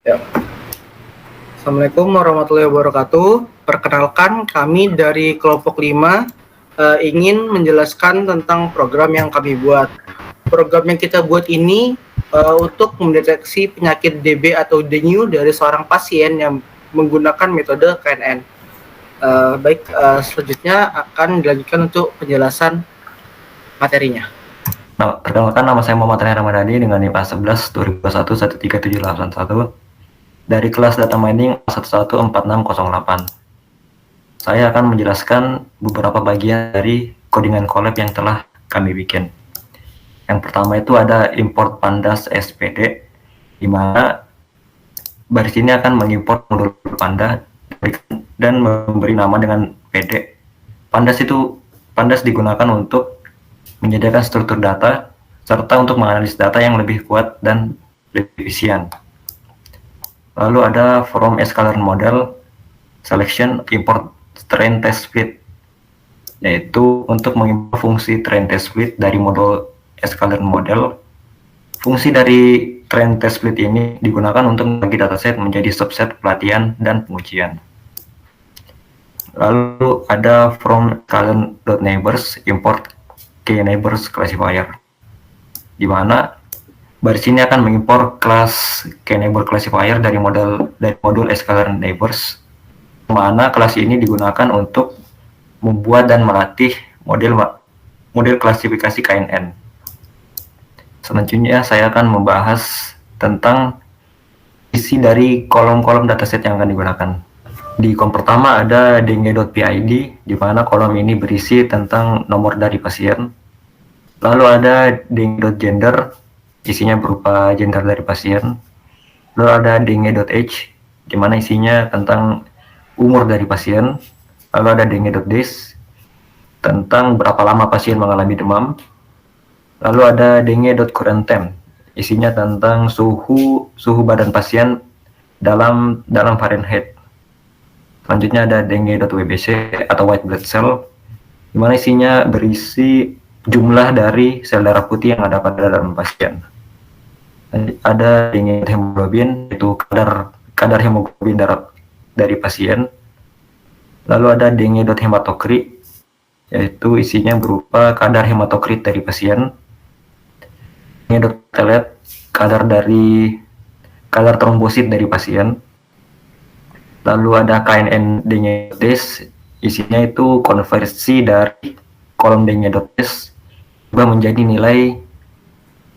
Ya. Assalamualaikum warahmatullahi wabarakatuh. Perkenalkan, kami dari kelompok 5 ingin menjelaskan tentang program yang kami buat. Program yang kita buat ini untuk mendeteksi penyakit DB atau dengue dari seorang pasien yang menggunakan metode KNN. Selanjutnya akan dilanjutkan untuk penjelasan materinya. Nah, perkenalkan, nama saya Muhammad Raya Ramadhani dengan NIM A11 2021 13781 dari kelas Data Mining 114608. Saya akan menjelaskan beberapa bagian dari codingan collab yang telah kami bikin. Yang pertama itu ada import pandas SPD, di mana baris ini akan mengimport modul panda dan memberi nama dengan PD. Pandas digunakan untuk menyediakan struktur data serta untuk menganalisis data yang lebih kuat dan lebih efisien. Lalu ada from scalar model selection import train test split, yaitu untuk mengimport fungsi train test split dari modul scalar model. Fungsi dari train test split ini digunakan untuk membagi dataset menjadi subset pelatihan dan pengujian. Lalu ada from scalar.neighbors import KNeighbors classifier, di mana baris ini akan mengimpor kelas KNeighbor classifier dari modul scalar neighbors, mana kelas ini digunakan untuk membuat dan melatih model klasifikasi KNN. Selanjutnya saya akan membahas tentang isi dari kolom-kolom dataset yang akan digunakan. Di kolom pertama ada dengue.pid, di mana kolom ini berisi tentang nomor dari pasien. Lalu ada dengue.gender, isinya berupa gender dari pasien. Lalu ada dengue.age, di mana isinya tentang umur dari pasien. Lalu ada dengue.days, tentang berapa lama pasien mengalami demam. Lalu ada dengue.current temp, isinya tentang suhu badan pasien dalam Fahrenheit. Selanjutnya ada dengue.wbc atau white blood cell, di mana isinya berisi jumlah dari sel darah putih yang ada pada dalam pasien. Ada dengue.hemoglobin, yaitu kadar hemoglobin darah dari pasien. Lalu ada dengue.hematokrit, yaitu isinya berupa kadar hematokrit dari pasien. Dengue.platelet, kadar trombosit dari pasien. Lalu ada KNN dengue.days, isinya itu konversi dari kolom dengue.days berubah menjadi nilai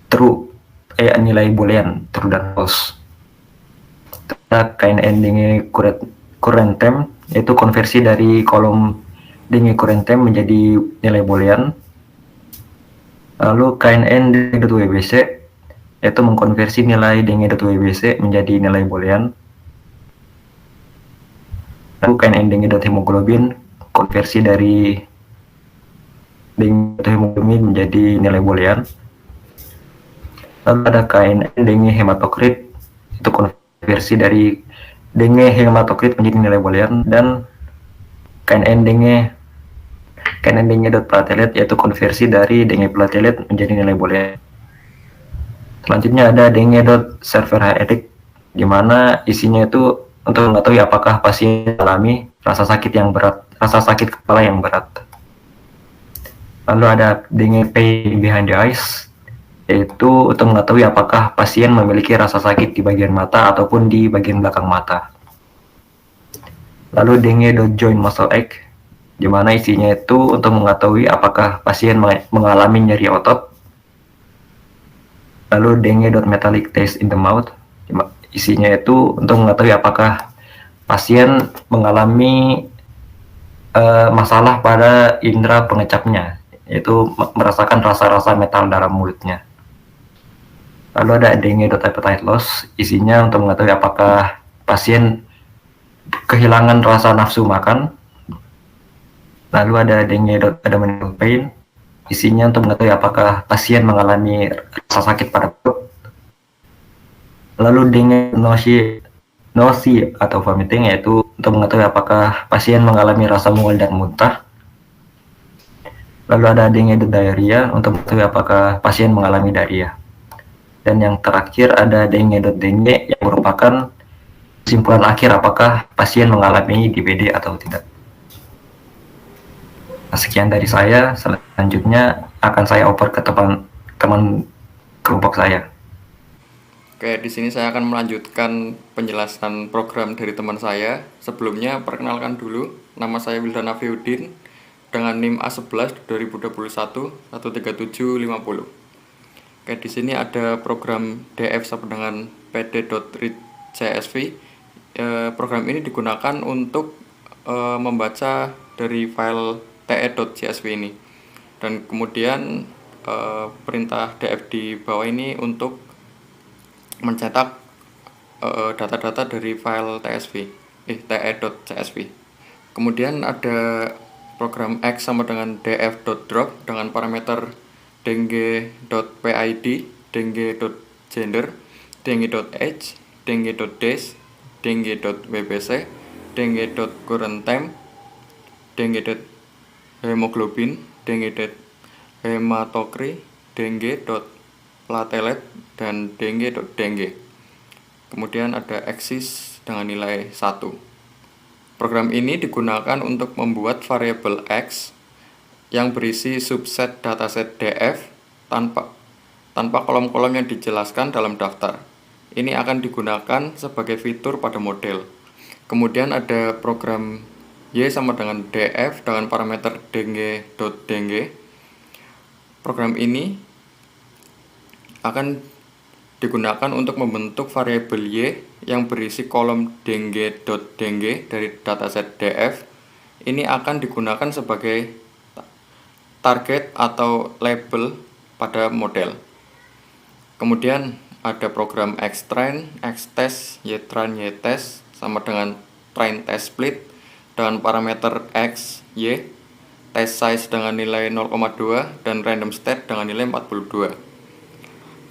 true, nilai boolean true dan false. Ada KNN dengue.current temp, yaitu konversi dari kolom dengue.current temp menjadi nilai boolean. Lalu KNN dengue.wbc, yaitu mengkonversi nilai dengue.wbc menjadi nilai boolean. Lalu KNN dengue.hemoglobin, konversi dari dengue.hemoglobin menjadi nilai boolean. Lalu ada KNN dengue.hematokrit, itu konversi dari dengue.hematokrit menjadi nilai boolean. Dan KNN dengue.platelet, yaitu konversi dari dengue.platelet menjadi nilai boolean. Selanjutnya ada dengue.server-headache, di mana isinya itu untuk mengetahui apakah pasien mengalami rasa sakit kepala yang berat. Lalu ada dengue pain behind the eyes, yaitu untuk mengetahui apakah pasien memiliki rasa sakit di bagian mata ataupun di bagian belakang mata. Lalu dengue.joint muscle ache, di mana isinya itu untuk mengetahui apakah pasien mengalami nyeri otot. Lalu dengue.metallic taste in the mouth, isinya itu untuk mengetahui apakah pasien mengalami masalah pada indera pengecapnya, yaitu merasakan rasa-rasa metal dalam mulutnya. Lalu ada dengue.appetite loss, isinya untuk mengetahui apakah pasien kehilangan rasa nafsu makan. Lalu ada dengue.abdominal pain, isinya untuk mengetahui apakah pasien mengalami rasa sakit pada perut. Lalu dengue-nausea atau vomiting, yaitu untuk mengetahui apakah pasien mengalami rasa mual dan muntah. Lalu ada dengue.diarrhea, untuk mengetahui apakah pasien mengalami diarrhea. Dan yang terakhir ada dengue.dengue, yang merupakan kesimpulan akhir apakah pasien mengalami DBD atau tidak. Sekian dari saya, selanjutnya akan saya oper ke teman kelompok saya. Oke, di sini saya akan melanjutkan penjelasan program dari teman saya. Sebelumnya, perkenalkan dulu, nama saya Wildan Afiuddin dengan NIM A11 2021 13750. Oke, di sini ada program DF sama dengan pd.read.csv. Program ini digunakan untuk membaca dari file te.csv ini. Dan kemudian perintah DF di bawah ini untuk mencetak data-data dari file te.csv. Kemudian ada program X sama dengan df.drop dengan parameter dengue.pid, dengue.gender, dengue.age, dengue.days, dengue.wbc, dengue.current-time, dengue.hemoglobin, dengue.hematokrit, dengue.platelet, dan dengue. Kemudian ada axis dengan nilai 1. Program ini digunakan untuk membuat variabel X yang berisi subset dataset DF tanpa kolom-kolom yang dijelaskan dalam daftar. Ini akan digunakan sebagai fitur pada model. Kemudian ada program Y sama dengan DF dengan parameter dengue.dengue. Program ini akan digunakan untuk membentuk variabel Y yang berisi kolom dengue.dengue dari dataset DF. Ini akan digunakan sebagai target atau label pada model. Kemudian ada program xtrain, xtest, ytrain, ytest sama dengan train test split dengan parameter x, y, test size dengan nilai 0,2 dan random state dengan nilai 42.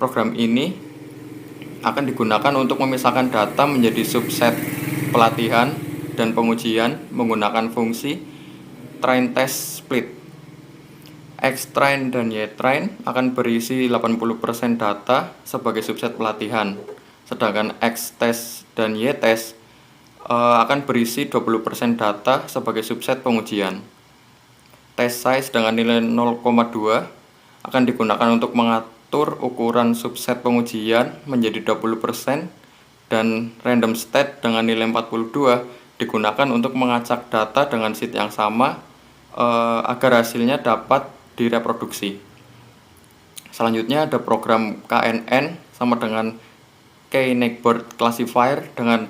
Program ini akan digunakan untuk memisahkan data menjadi subset pelatihan dan pengujian menggunakan fungsi train test split. Xtrain dan ytrain akan berisi 80% data sebagai subset pelatihan, sedangkan xtest dan ytest akan berisi 20% data sebagai subset pengujian. Test size dengan nilai 0,2 akan digunakan untuk mengatur ukuran subset pengujian menjadi 20% dan random state dengan nilai 42 digunakan untuk mengacak data dengan sheet yang sama agar hasilnya dapat direproduksi. Selanjutnya ada program KNN sama dengan Key Neighbor Classifier dengan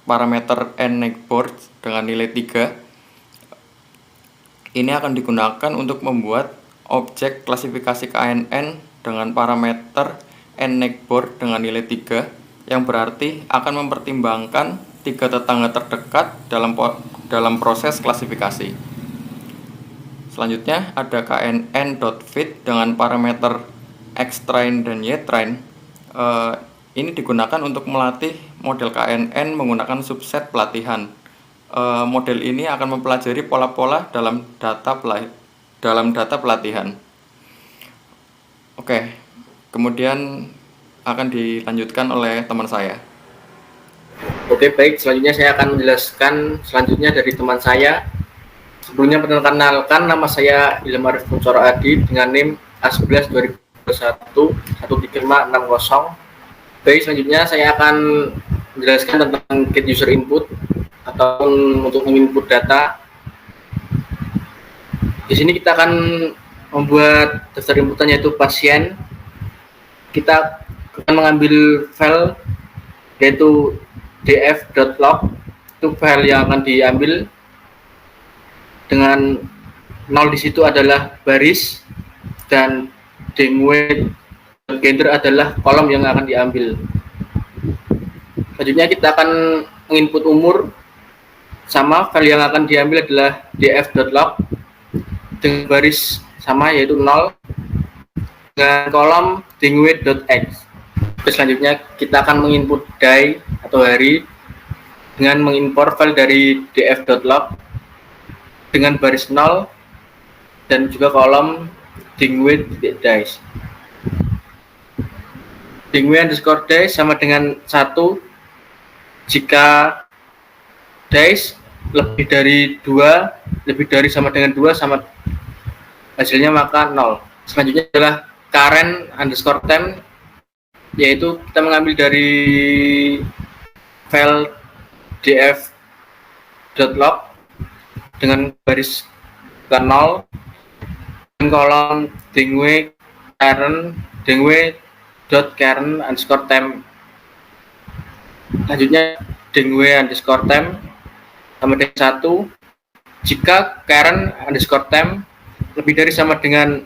parameter N Neighbor dengan nilai 3. Ini akan digunakan untuk membuat objek klasifikasi KNN dengan parameter N Neighbor dengan nilai 3 yang berarti akan mempertimbangkan 3 tetangga terdekat dalam proses klasifikasi. Selanjutnya ada knn.fit dengan parameter xtrain dan ytrain. Ini digunakan untuk melatih model KNN menggunakan subset pelatihan. Model ini akan mempelajari pola-pola dalam data pelatihan. Oke, kemudian akan dilanjutkan oleh teman saya. Oke, baik. Selanjutnya saya akan menjelaskan selanjutnya dari teman saya. Sebelumnya perkenalkan, nama saya Ilham Arif Kuncoro Adi dengan NIM A11 2021 13560. Baik, selanjutnya saya akan menjelaskan tentang get user input atau untuk menginput data. Di sini kita akan membuat daftar inputan yaitu pasien. Kita akan mengambil file yaitu df.log, itu file yang akan diambil dengan 0 di situ adalah baris dan dengue.gender adalah kolom yang akan diambil. Selanjutnya kita akan menginput umur, sama file yang akan diambil adalah df.log dengan baris sama yaitu 0 dengan kolom dengue.x. Selanjutnya kita akan menginput day atau hari dengan mengimpor file dari df.log dengan baris 0 dan juga kolom dengue.days. Dengue_days sama dengan 1 Jika days lebih dari 2, lebih dari sama dengan 2 sama hasilnya maka 0. Selanjutnya adalah current underscore temp, yaitu kita mengambil dari file df.log dengan baris ke 0 dan kolom dingwe current underscore temp. Selanjutnya dingwe underscore temp sama dengan 1 jika current underscore temp lebih dari sama dengan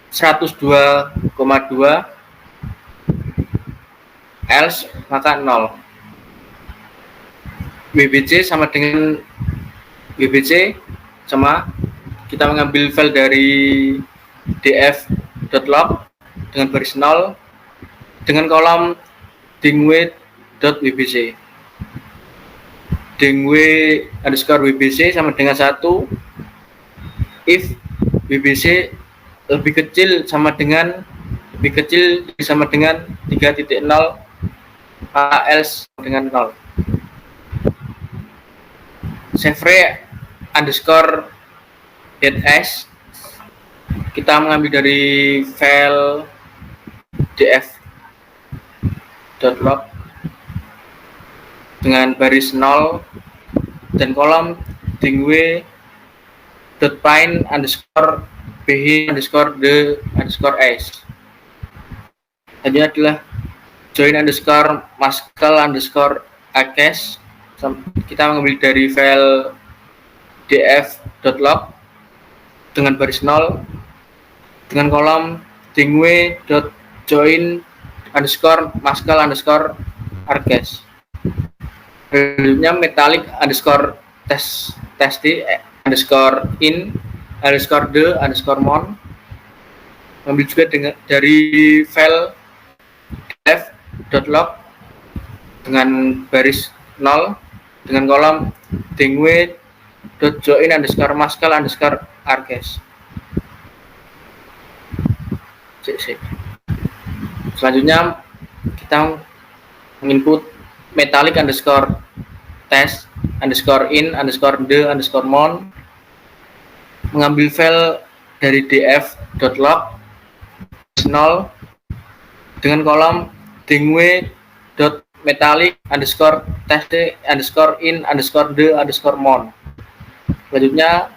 102,2, else maka 0. WBC sama dengan WBC sama kita mengambil file dari df.log dengan baris 0 dengan kolom dingwe.wbc. Dingwe underscore wbc sama dengan 1 if wbc lebih kecil sama dengan 3.0, maka else dengan 0. Chevre underscore .s kita mengambil dari file df.log dengan baris 0 dan kolom dingwe.pine underscore bh underscore the underscore s. Selanjutnya adalah join underscore maskell underscore akes, kita mengambil dari file df.log dengan baris 0 dengan kolom dingwe.join underscore maskell underscore arkes. Selanjutnya metallic underscore test underscore in underscore the underscore mon, mengambil juga dari file df.log dengan baris 0 dengan kolom dingwe.join underscore maskell underscore arkes. Selanjutnya kita menginput metallic underscore test underscore in underscore the underscore mon, mengambil file dari df.log 0 dengan kolom dingwe.metallic underscore test underscore in underscore the underscore mon. Selanjutnya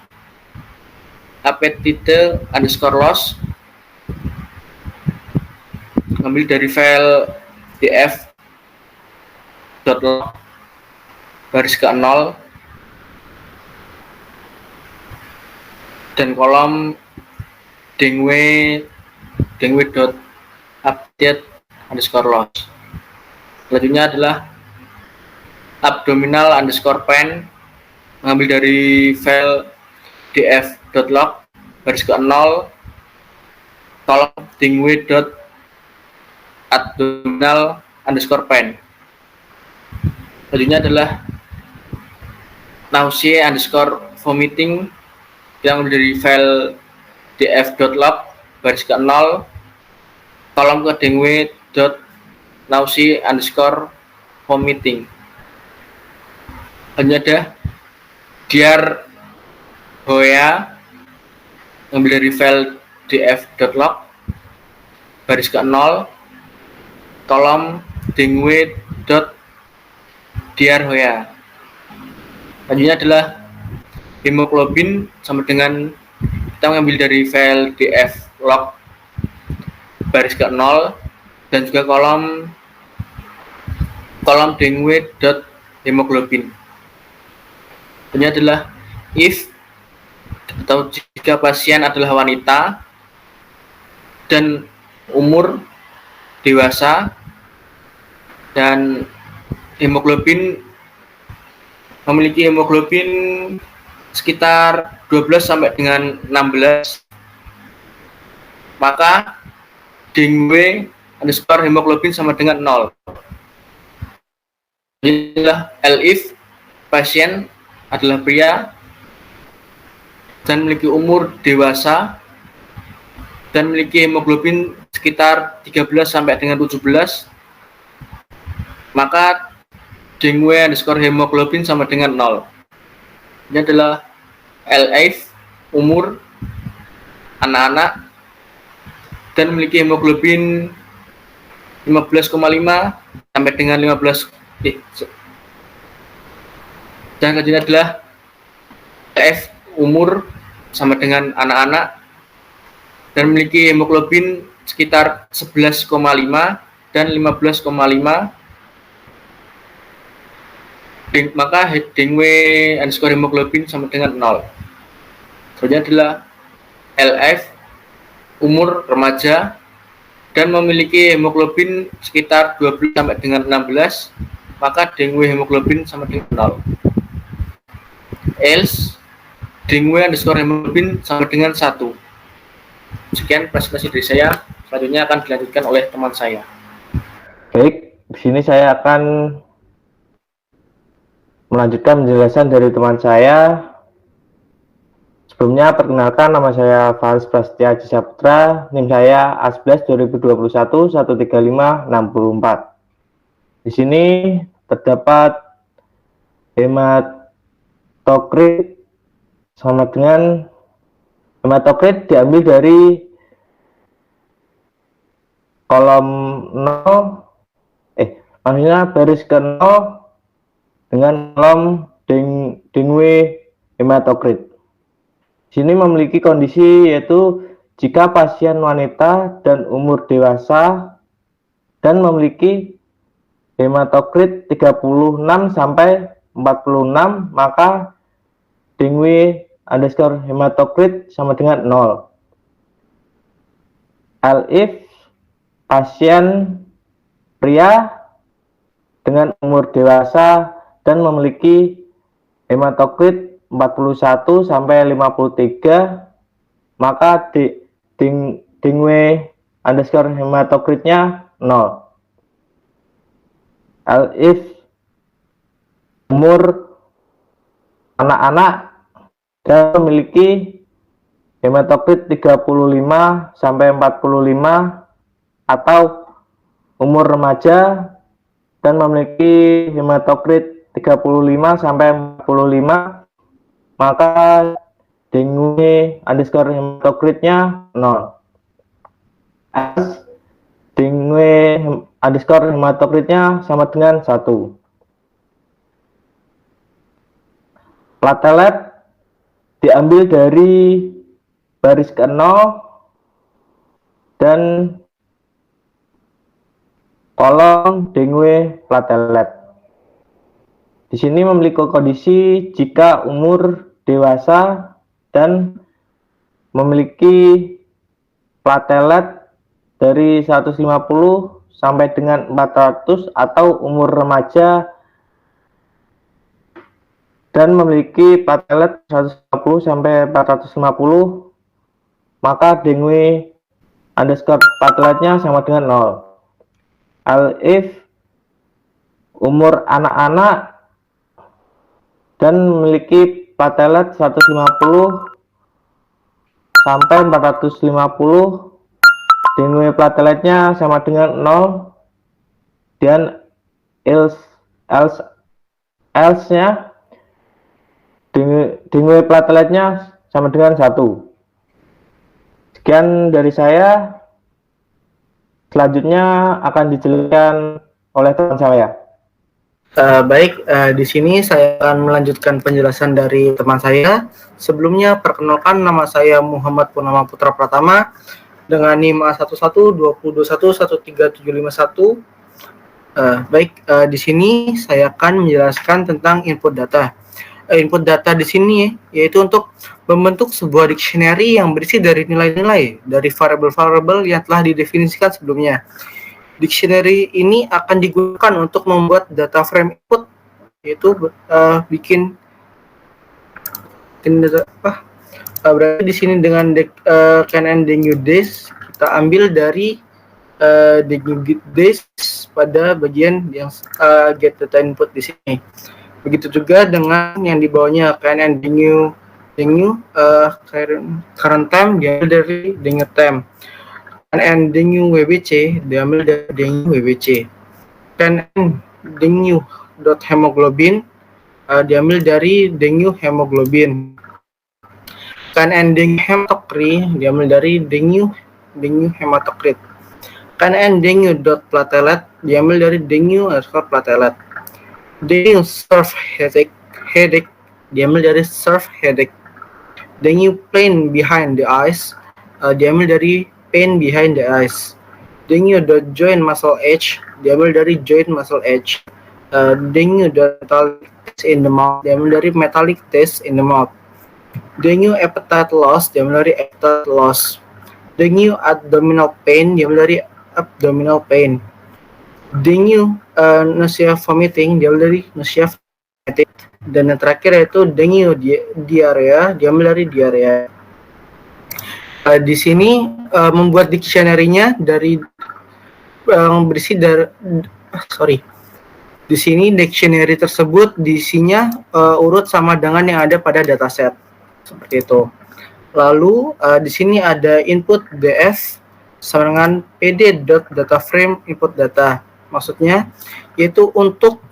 appetite underscore loss, mengambil dari file df.log baris ke 0 dan kolom dingwe.update underscore loss. Selanjutnya adalah abdominal underscore pen, mengambil dari file df.log baris ke 0 kolom dingwe.abdominal underscore pen. Selanjutnya adalah nausea underscore vomiting yang dari file df.log baris ke 0 kolom ke dingwe.nausea underscore vomiting. Selanjutnya ada diarrhea mengambil dari file df.log baris ke 0 kolom dingwe.diarrhea. Selanjutnya adalah hemoglobin sama dengan kita mengambil dari file df.log baris ke 0 dan juga kolom dingwe.hemoglobin. Ini adalah if atau jika pasien adalah wanita dan umur dewasa dan memiliki hemoglobin sekitar 12 sampai dengan 16, maka dingwe underscore hemoglobin sama dengan 0. Inilah if pasien adalah pria dan memiliki umur dewasa dan memiliki hemoglobin sekitar 13 sampai dengan 17, maka dengue underscore hemoglobin sama dengan 0. Ini adalah LF, umur anak-anak, dan memiliki hemoglobin 15,5 sampai dengan 15. Dan selanjutnya adalah LF, umur sama dengan anak-anak, dan memiliki hemoglobin sekitar 11,5 dan 15,5. Maka dengue underscore hemoglobin sama dengan 0. Selanjutnya adalah LF, umur remaja, dan memiliki hemoglobin sekitar 12 sampai dengan 16, maka dengue hemoglobin sama dengan 0. Else, dengue underscore hemoglobin sama dengan 1. Sekian presentasi dari saya. Selanjutnya akan dilanjutkan oleh teman saya. Baik, di sini saya akan melanjutkan penjelasan dari teman saya. Sebelumnya, perkenalkan, nama saya Faris Prasetya Haji Saputra, NIM saya A11 2021 13564. Di sini terdapat hematokrit sama dengan hematokrit diambil dari kolom 0, maksudnya baris ke 0 dengan kolom dengue hematokrit. Di sini memiliki kondisi yaitu jika pasien wanita dan umur dewasa dan memiliki hematokrit 36 sampai 46, maka dengue underscore hematokrit sama dengan 0. If pasien pria dengan umur dewasa dan memiliki hematokrit 41 sampai 53, maka dengue underscore hematokritnya 0. If umur anak-anak dan memiliki hematokrit 35 sampai 45 atau umur remaja dan memiliki hematokrit 35 sampai 45, maka dengue underscore hematokritnya 0. Dengue underscore hematokritnya sama dengan 1. Platelet diambil dari baris ke 0 dan kolom dengue platelet. Di sini memiliki kondisi jika umur dewasa dan memiliki platelet dari 150 sampai dengan 400 atau umur remaja dan memiliki platelet 150 sampai 450, maka dengue underscore plateletnya sama dengan 0. If umur anak-anak dan memiliki platelet 150 sampai 450, dengue plateletnya sama dengan 0, dan else-nya dengue plateletnya sama dengan 1. Sekian dari saya. Selanjutnya akan dijelaskan oleh teman saya. Baik, di sini saya akan melanjutkan penjelasan dari teman saya. Sebelumnya, perkenalkan, nama saya Muhammad Purnama Putra Pratama dengan NIM A11-2021-13751. Baik, di sini saya akan menjelaskan tentang input data. Input data di sini yaitu untuk membentuk sebuah dictionary yang berisi dari nilai-nilai dari variabel-variabel yang telah didefinisikan sebelumnya. Dictionary ini akan digunakan untuk membuat data frame input, yaitu bikin data berarti di sini dengan KNN dengue days kita ambil dari dengue days pada bagian yang get data input di sini. Begitu juga dengan yang di bawahnya KNN dengue current time diambil dari dengue time. KNN dengue WBC diambil dari dengue WBC. KNN dengue hemoglobin diambil dari dengue hemoglobin. KNN dengue hematokrit diambil dari dengue hematokrit. KNN dengue platelet diambil dari dengue platelet. Dengue surf headache diambil dari surf headache. Dengue pain behind the eyes diambil dari pain behind the eyes. Dengue joint muscle ache diambil dari joint muscle ache. Dengue metallic taste in the mouth diambil dari metallic taste in the mouth. Dengue appetite loss diambil dari appetite loss. Dengue abdominal pain diambil dari abdominal pain. Dengue nausea vomiting diambil dari nausea vomiting. Dan yang terakhir yaitu dengue diarrhea diambil dari diarrhea. Di sini membuat dictionary-nya dari berisi dari Di sini dictionary tersebut diisinya urut sama dengan yang ada pada dataset. Seperti itu. Lalu di sini ada input df sama dengan pd.dataframe input data. Maksudnya yaitu untuk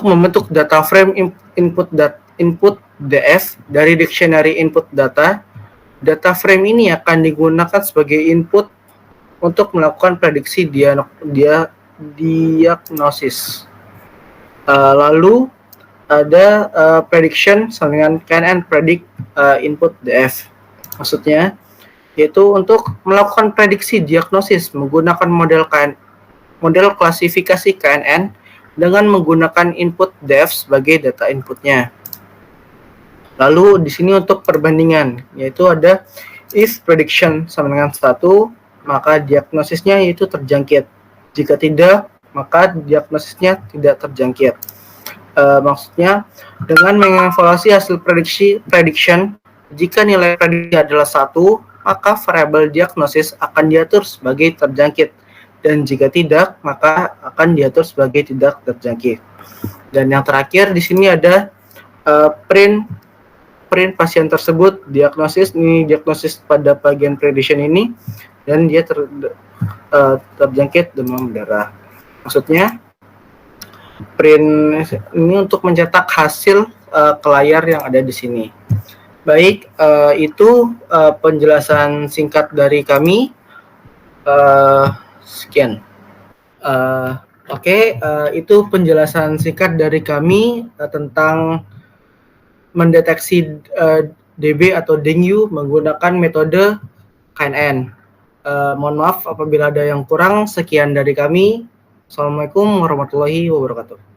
membentuk data frame input df dari dictionary input data. Data frame ini akan digunakan sebagai input untuk melakukan prediksi diagnosis. Lalu ada prediction sama dengan KNN predict input df. Maksudnya yaitu untuk melakukan prediksi diagnosis menggunakan model klasifikasi KNN dengan menggunakan input df sebagai data inputnya. Lalu di sini untuk perbandingan yaitu ada if prediction sama dengan 1, maka diagnosisnya yaitu terjangkit. Jika tidak, maka diagnosisnya tidak terjangkit. Maksudnya dengan mengevaluasi hasil prediction, jika nilai prediksi adalah 1, maka variabel diagnosis akan diatur sebagai terjangkit. Dan jika tidak, maka akan diatur sebagai tidak terjangkit. Dan yang terakhir di sini ada print pasien tersebut, diagnosis pada bagian prediction ini, dan dia terjangkit demam berdarah. Maksudnya print ini untuk mencetak hasil ke layar yang ada di sini. Baik, itu penjelasan singkat dari kami. Sekian. Itu penjelasan singkat dari kami tentang mendeteksi DB atau dengue menggunakan metode KNN. Mohon maaf apabila ada yang kurang. Sekian dari kami. Assalamualaikum warahmatullahi wabarakatuh.